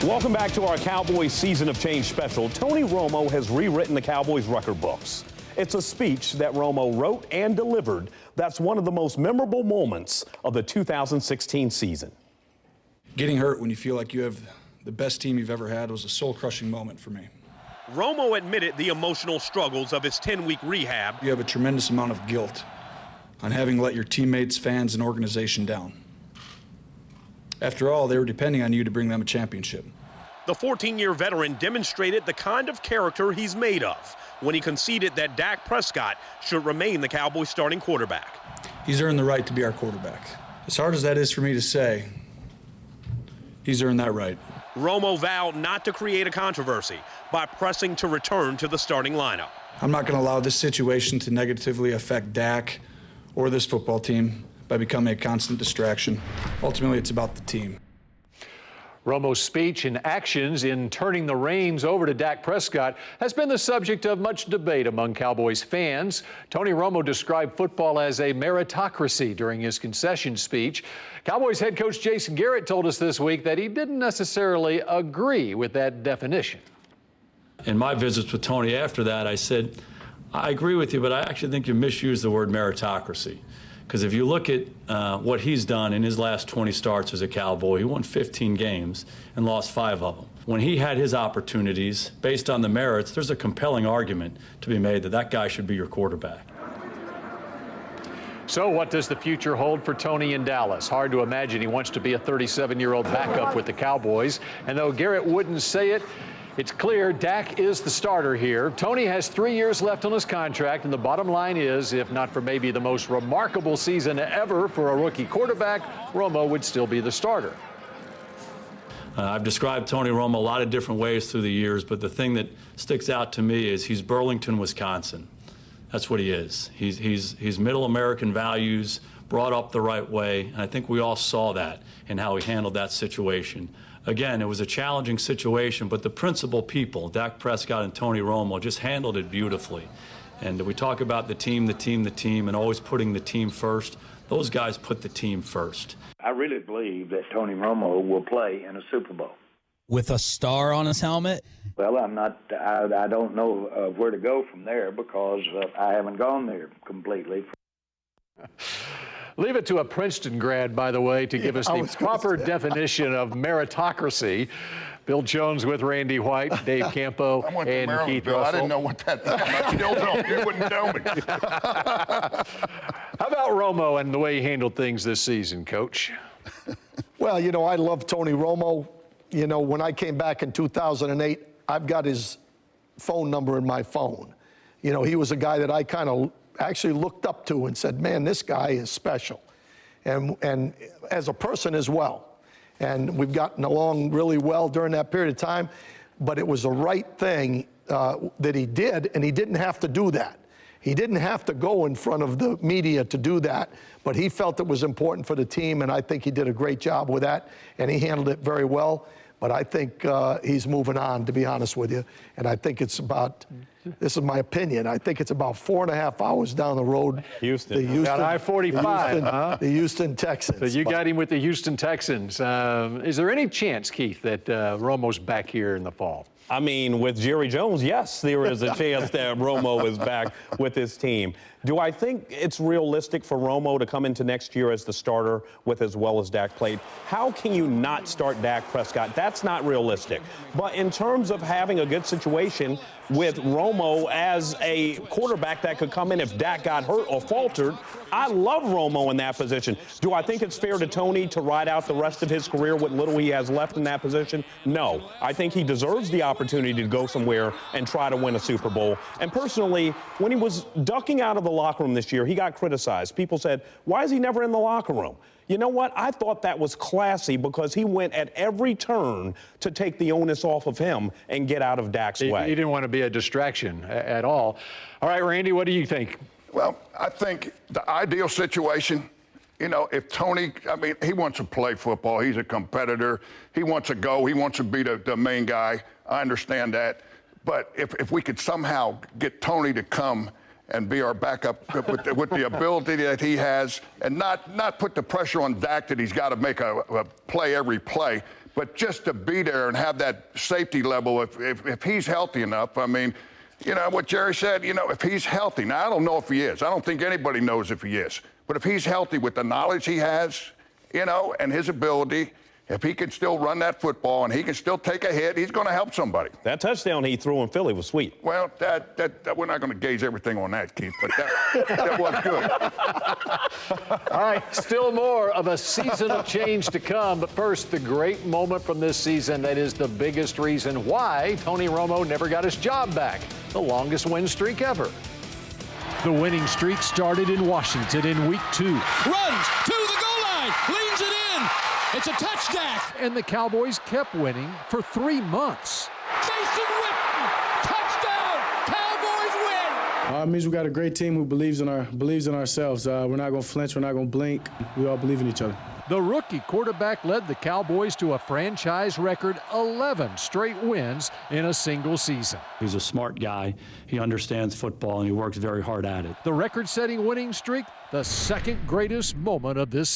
Welcome back to our Cowboys Season of Change special. Tony Romo has rewritten the Cowboys record books. It's a speech that Romo wrote and delivered that's one of the most memorable moments of the 2016 season. Getting hurt when you feel like you have the best team you've ever had was a soul-crushing moment for me. Romo admitted the emotional struggles of his 10-week rehab. You have a tremendous amount of guilt on having let your teammates, fans, and organization down. After all, they were depending on you to bring them a championship. The 14-year veteran demonstrated the kind of character he's made of when he conceded that Dak Prescott should remain the Cowboys' starting quarterback. He's earned the right to be our quarterback. As hard as that is for me to say, he's earned that right. Romo vowed not to create a controversy by pressing to return to the starting lineup. I'm not going to allow this situation to negatively affect Dak or this football team by becoming a constant distraction. Ultimately, it's about the team. Romo's speech and actions in turning the reins over to Dak Prescott has been the subject of much debate among Cowboys fans. Tony Romo described football as a meritocracy during his concession speech. Cowboys head coach Jason Garrett told us this week that he didn't necessarily agree with that definition. In my visits with Tony after that, I said, I agree with you, but I actually think you misused the word meritocracy. Because if you look at what he's done in his last 20 starts as a Cowboy, he won 15 games and lost 5 of them. When he had his opportunities, based on the merits, there's a compelling argument to be made that that guy should be your quarterback. So what does the future hold for Tony in Dallas? Hard to imagine he wants to be a 37-year-old backup with the Cowboys. And though Garrett wouldn't say it, it's clear Dak is the starter here. Tony has 3 years left on his contract, and the bottom line is, if not for maybe the most remarkable season ever for a rookie quarterback, Romo would still be the starter. I've described Tony Romo a lot of different ways through the years, but the thing that sticks out to me is he's Burlington, Wisconsin. That's what he is. He's middle American values, brought up the right way, and I think we all saw that in how he handled that situation. Again, it was a challenging situation, but the principal people, Dak Prescott and Tony Romo, just handled it beautifully. And we talk about the team, and always putting the team first. Those guys put the team first. I really believe that Tony Romo will play in a Super Bowl. With a star on his helmet? Well, I don't know where to go from there because I haven't gone there completely. Leave it to a Princeton grad, by the way, to give us the proper definition of meritocracy. Bill Jones with Randy White, Dave Campo, and Keith Russell. I didn't know what that meant. I still don't. You wouldn't tell me. How about Romo and the way he handled things this season, Coach? Well, you know, I love Tony Romo. You know, when I came back in 2008, I've got his phone number in my phone. You know, he was a guy that I kind of actually looked up to and said, man, this guy is special. And as a person as well. And we've gotten along really well during that period of time, but it was the right thing that he did, and he didn't have to do that. He didn't have to go in front of the media to do that, but he felt it was important for the team, and I think he did a great job with that, and he handled it very well. But I think he's moving on, to be honest with you. And I think it's about, this is my opinion, I think it's about 4.5 hours down the road. Houston. Got I-45, the Houston Texans. So you got him with the Houston Texans. Is there any chance, Keith, that Romo's back here in the fall? I mean, with Jerry Jones, yes, there is a chance that Romo is back with his team. Do I think it's realistic for Romo to come into next year as the starter with as well as Dak played? How can you not start Dak Prescott? That's not realistic. But in terms of having a good situation with Romo as a quarterback that could come in if Dak got hurt or faltered, I love Romo in that position. Do I think it's fair to Tony to ride out the rest of his career with little he has left in that position? No. I think he deserves the opportunity to go somewhere and try to win a Super Bowl. And personally, when he was ducking out of the locker room this year, he got criticized. People said, why is he never in the locker room? You know what? I thought that was classy because he went at every turn to take the onus off of him and get out of Dak's way. He didn't want to be a distraction at all. All right, Randy, what do you think? Well, I think the ideal situation, you know, if Tony, I mean, he wants to play football. He's a competitor. He wants to go. He wants to be the main guy. I understand that. But if we could somehow get Tony to come and be our backup with the ability that he has, and not put the pressure on Dak that he's got to make a play every play, but just to be there and have that safety level if he's healthy enough. I mean, you know, what Jerry said, you know, if he's healthy. Now, I don't know if he is. I don't think anybody knows if he is. But if he's healthy with the knowledge he has, you know, and his ability, if he can still run that football and he can still take a hit, he's going to help somebody. That touchdown he threw in Philly was sweet. Well, that we're not going to gauge everything on that, Keith, but that was good. All right, still more of a season of change to come. But first, the great moment from this season that is the biggest reason why Tony Romo never got his job back. The longest win streak ever. The winning streak started in Washington in week 2. Runs to the goal line, leans it in. It's a touchdown. And the Cowboys kept winning for 3 months. Jason Witten, touchdown. Cowboys win. It means we got a great team who believes in ourselves. We're not going to flinch. We're not going to blink. We all believe in each other. The rookie quarterback led the Cowboys to a franchise record 11 straight wins in a single season. He's a smart guy. He understands football, and he works very hard at it. The record-setting winning streak, the second greatest moment of this season.